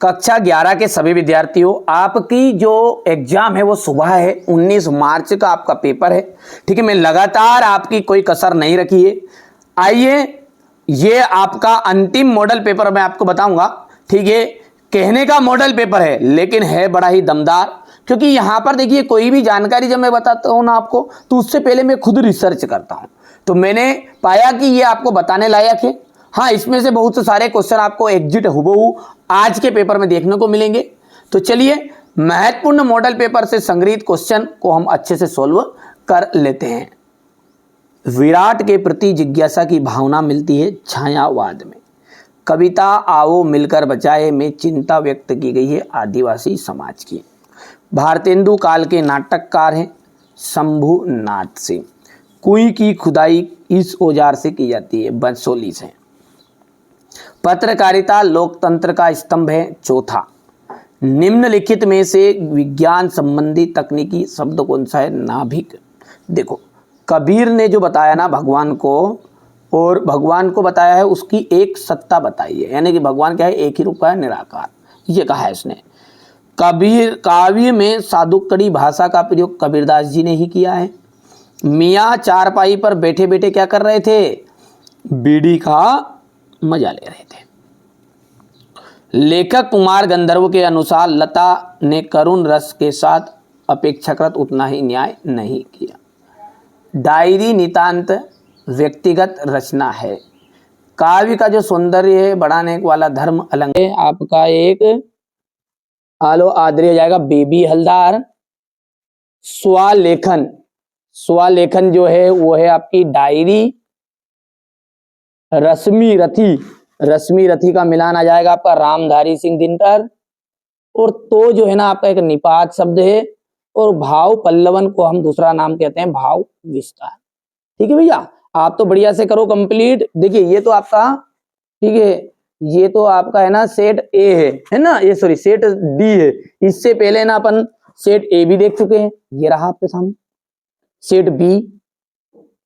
कक्षा 11 के सभी विद्यार्थियों, आपकी जो एग्जाम है वो सुबह है, 19 मार्च का आपका पेपर है। ठीक है, मैं लगातार आपकी कोई कसर नहीं रखी है। आइए, ये आपका अंतिम मॉडल पेपर मैं आपको बताऊंगा। ठीक है, कहने का मॉडल पेपर है लेकिन है बड़ा ही दमदार, क्योंकि यहां पर देखिए कोई भी जानकारी जब मैं बताता हूं ना आपको, तो उससे पहले मैं खुद रिसर्च करता हूं। तो मैंने पाया कि ये आपको बताने लायक है। हाँ, इसमें से बहुत सारे क्वेश्चन आपको एग्जिट हुबहू आज के पेपर में देखने को मिलेंगे। तो चलिए, महत्वपूर्ण मॉडल पेपर से संग्रहित क्वेश्चन को हम अच्छे से सोल्व कर लेते हैं। विराट के प्रति जिज्ञासा की भावना मिलती है छायावाद में। कविता आओ मिलकर बचाए में चिंता व्यक्त की गई है आदिवासी समाज की। भारतेंदु काल के नाटककार हैं शंभुनाथ सिंह। कुएं की खुदाई इस औजार से की जाती है, बंसोली से। पत्रकारिता लोकतंत्र का स्तंभ है, चौथा। निम्नलिखित में से विज्ञान संबंधी तकनीकी शब्द कौन सा है, नाभिक। देखो, कबीर ने जो बताया ना भगवान को, और भगवान को बताया है उसकी एक सत्ता बताई है, यानी कि भगवान क्या है, एक ही रूप का है, निराकार, ये कहा है इसने। कबीर काव्य में साधुकड़ी भाषा का प्रयोग कबीरदास जी ने ही किया है। मियाँ चारपाई पर बैठे बैठे क्या कर रहे थे, बीड़ी का मजा ले रहे थे। लेखक कुमार गंधर्व के अनुसार लता ने करुण रस के साथ अपेक्षाकृत उतना ही न्याय नहीं किया। डायरी नितांत व्यक्तिगत रचना है। काव्य का जो सौंदर्य है बढ़ाने वाला धर्म अलंकार है। आपका एक आलो आदरी हो जाएगा, बेबी हलदार। स्वलेखन, स्वलेखन जो है वो है आपकी डायरी। रश्मि रथी, रश्मि रथी का मिलान आ जाएगा आपका रामधारी सिंह दिनकर। और तो जो है ना आपका एक निपात शब्द है। और भाव पल्लवन को हम दूसरा नाम कहते हैं भाव विस्तार। ठीक है भैया, आप तो बढ़िया से करो कंप्लीट। देखिए ये तो आपका, ठीक है, ये तो आपका है ना सेट ए है ना, ये सॉरी सेट डी है। इससे पहले ना अपन सेट ए भी देख चुके हैं, ये रहा आपके सामने सेट बी,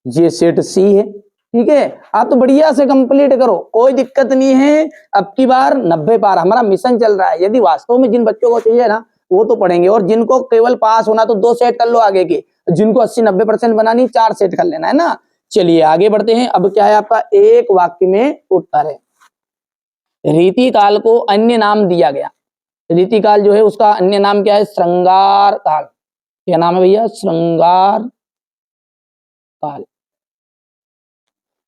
ये सेट सी है। ठीक है, आप तो बढ़िया से कंप्लीट करो, कोई दिक्कत नहीं है। अब की बार 90 पार हमारा मिशन चल रहा है। यदि वास्तव में जिन बच्चों को चाहिए ना वो तो पढ़ेंगे, और जिनको केवल पास होना तो 2 सेट कर लो आगे के, जिनको 80-90% बनानी 4 सेट कर लेना है ना। चलिए आगे बढ़ते हैं। अब क्या है आपका, एक वाक्य में उत्तर है। रीतिकाल को अन्य नाम दिया गया। रीतिकाल जो है उसका अन्य नाम क्या है, श्रृंगार काल। क्या नाम है भैया, श्रृंगार काल।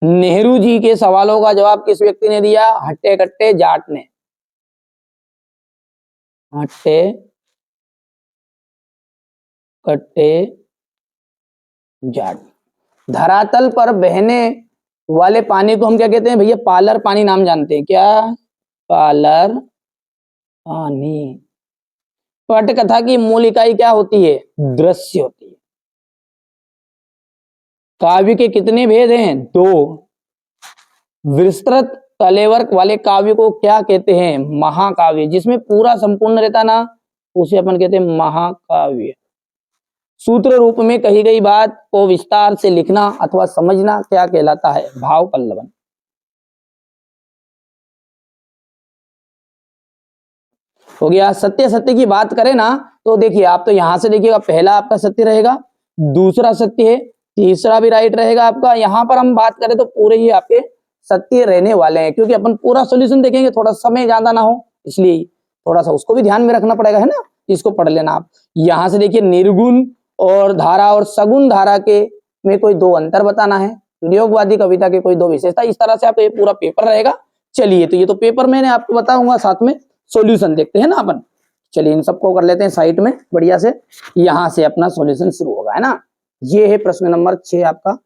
नेहरू जी के सवालों का जवाब किस व्यक्ति ने दिया, हट्टे कट्टे जाट ने। हट्टे कट्टे जाट। धरातल पर बहने वाले पानी को हम क्या कहते हैं भैया, पालर पानी नाम जानते हैं क्या, पालर पानी। पटकथा की मूल इकाई क्या होती है, दृश्य होती है। काव्य के कितने भेद हैं, 2। विस्तृत कलेवर वाले काव्य को क्या कहते हैं, महाकाव्य। जिसमें पूरा संपूर्ण रहता ना उसे अपन कहते हैं महाकाव्य। सूत्र रूप में कही गई बात को विस्तार से लिखना अथवा समझना क्या कहलाता है, भाव पल्लवन। हो गया। सत्य सत्य की बात करें ना तो देखिए आप तो यहां से देखिएगा, पहला आपका सत्य रहेगा, दूसरा सत्य है, तीसरा भी राइट रहेगा आपका। यहां पर हम बात करें तो पूरे ही आपके सत्य रहने वाले हैं, क्योंकि अपन पूरा सॉल्यूशन देखेंगे, थोड़ा समय ज्यादा ना हो इसलिए थोड़ा सा उसको भी ध्यान में रखना पड़ेगा, है ना। इसको पढ़ लेना आप। यहां से देखिए निर्गुण और धारा और सगुण धारा के में कोई 2 अंतर बताना है। प्रयोगवादी कविता के कोई 2 विशेषता। इस तरह से आपका ये पूरा पेपर रहेगा। चलिए, तो ये तो पेपर मैंने आपको बताऊंगा, साथ में सॉल्यूशन देखते हैं ना अपन। चलिए इन सबको कर लेते हैं साइड में बढ़िया से। यहां से अपना सॉल्यूशन शुरू होगा, है ना। ये है प्रश्न नंबर 6 आपका।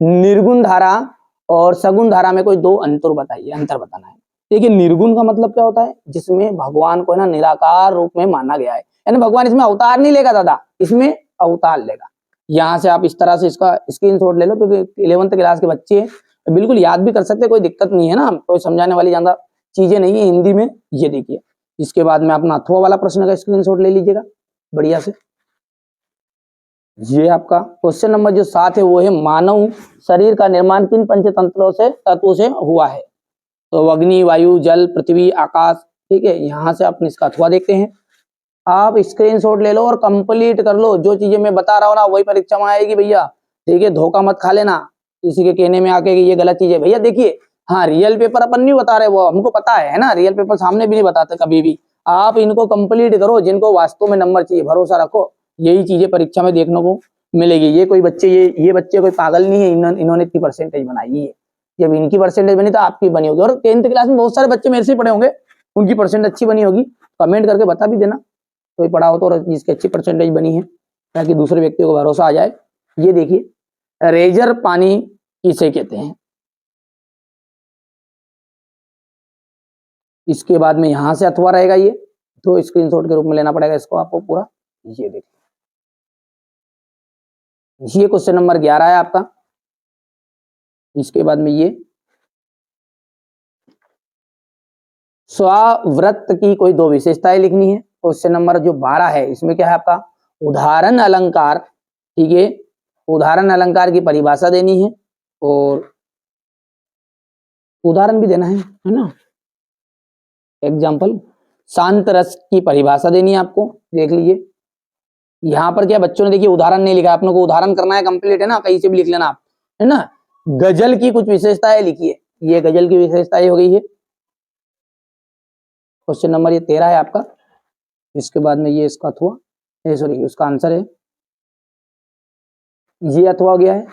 निर्गुण धारा और सगुण धारा में कोई 2 अंतर बताइए, अंतर बताना है। देखिए निर्गुण का मतलब क्या होता है, जिसमें भगवान को है ना निराकार रूप में माना गया है, यानी भगवान इसमें अवतार नहीं लेगा दादा, इसमें अवतार लेगा। यहां से आप इस तरह से इसका स्क्रीनशॉट ले लो, क्योंकि 11th क्लास के बच्चे हैं, बिल्कुल याद भी कर सकते, कोई दिक्कत नहीं है ना, कोई समझाने वाली ज्यादा चीजें नहीं है हिंदी में। ये देखिए, इसके बाद में अपना अथवा वाला प्रश्न का स्क्रीनशॉट ले लीजिएगा बढ़िया से। ये आपका क्वेश्चन नंबर जो 7 है वो है, मानव शरीर का निर्माण किन पंचतंत्रों से तत्वों से हुआ है। तो अग्नि, वायु, जल, पृथ्वी, आकाश, ठीक है, यहाँ से अपन इसका अथवा देखते हैं। आप स्क्रीनशॉट ले लो और कंप्लीट कर लो, जो चीजें मैं बता रहा हूँ ना वही परीक्षा में आएगी भैया। ठीक है, धोखा मत खा लेना किसी के कहने में आके कि ये गलत चीज है। भैया देखिए, हाँ रियल पेपर अपन नहीं बता रहे, वो हमको पता है ना, रियल पेपर सामने भी नहीं बताते कभी भी। आप इनको कंप्लीट करो, जिनको वास्तव में नंबर चाहिए, भरोसा रखो, यही चीजें परीक्षा में देखने को मिलेगी। ये कोई बच्चे, ये बच्चे कोई पागल नहीं है, इन्होंने इतनी परसेंटेज बनाई है। जब इनकी परसेंटेज बनी तो आपकी बनी होगी। और 10th क्लास में बहुत सारे बच्चे मेरे से ही पढ़े होंगे, उनकी परसेंट अच्छी बनी होगी। कमेंट करके बता भी देना कोई पढ़ा हो तो, और जिसकी अच्छी परसेंटेज बनी है, ताकि दूसरे व्यक्ति को भरोसा आ जाए। ये देखिए, रेजर पानी किसे कहते हैं। इसके बाद में यहां से अथवा रहेगा, ये तो स्क्रीनशॉट के रूप में लेना पड़ेगा इसको आपको पूरा। ये देखिए, ये क्वेश्चन नंबर 11 है आपका। इसके बाद में ये स्वावृत्त की कोई दो विशेषताएं लिखनी है। क्वेश्चन नंबर जो 12 है, इसमें क्या है आपका, उदाहरण अलंकार। ठीक है, उदाहरण अलंकार की परिभाषा देनी है और उदाहरण भी देना है ना, एग्जाम्पल। शांत रस की परिभाषा देनी है आपको, देख लीजिए। यहाँ पर क्या बच्चों ने देखिए उदाहरण नहीं लिखा, अपने को उदाहरण करना है, कंप्लीट है ना, कहीं से भी लिख लेना आप, है ना। गजल की कुछ विशेषताएं लिखिए, ये गजल की विशेषताएं हो गई है। क्वेश्चन नंबर ये 13 है आपका। इसके बाद में ये इसका अथवा, सॉरी उसका आंसर है, ये अथवा हो गया है।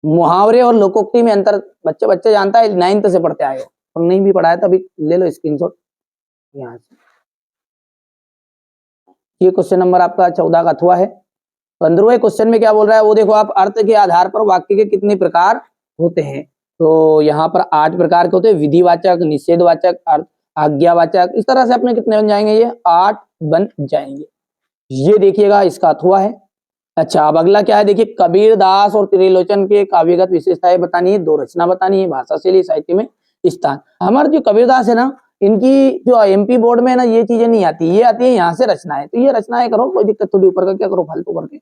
मुहावरे और लोकोक्ति में अंतर बच्चे जानता है, 9th से पढ़ते आए हो, और नहीं भी पढ़ा है तो अभी ले लो स्क्रीनशॉट यहाँ से। ये क्वेश्चन नंबर आपका 14 का अथवा है। 15वें क्वेश्चन में क्या बोल रहा है वो देखो आप, अर्थ के आधार पर वाक्य के कितने प्रकार होते हैं। तो यहाँ पर 8 प्रकार के होते हैं, विधिवाचक, निषेधवाचक, आज्ञावाचक। इस तरह से अपने कितने बन जाएंगे, ये 8 बन जाएंगे। ये देखिएगा इसका अथवा है। अच्छा, अब अगला क्या है, देखिए कबीरदास और त्रिलोचन के काव्यगत विशेषताएं बतानी है, दो रचना बतानी है, भाषा शैली, साहित्य में स्थान। हमारे जो कबीरदास है ना, इनकी जो एमपी बोर्ड में ना ये चीजें नहीं आती, ये आती है यहाँ से रचनाएं। तो ये रचनाएं करो, कोई दिक्कत थोड़ी, ऊपर का क्या करो फालतू करके।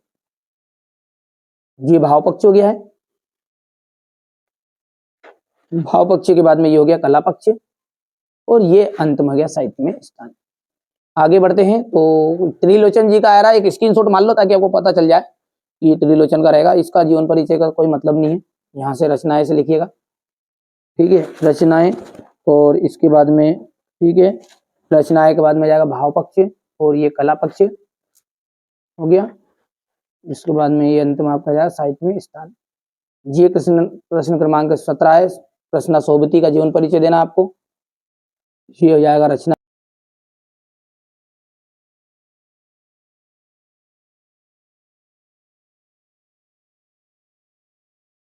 ये भाव पक्ष हो गया है। भाव पक्ष के बाद में ये हो गया कला पक्ष, और ये अंत में हो गया साहित्य में स्थान। आगे बढ़ते हैं, तो त्रिलोचन जी का आ रहा है, एक स्क्रीनशॉट मान लो ताकि आपको पता चल जाए ये त्रिलोचन का रहेगा। इसका जीवन परिचय का कोई मतलब नहीं है, यहाँ से रचनाएं से लिखिएगा। ठीक है, रचनाएं, और इसके बाद में, ठीक है, रचनाएं के बाद में जाएगा भाव पक्ष, और ये कला पक्ष हो गया। इसके बाद में ये अंत में आपका जाएगा साहित्य में स्थान। ये प्रश्न क्रमांक 17 है। प्रश्न सोबती का जीवन परिचय देना आपको, ये हो जाएगा रचना।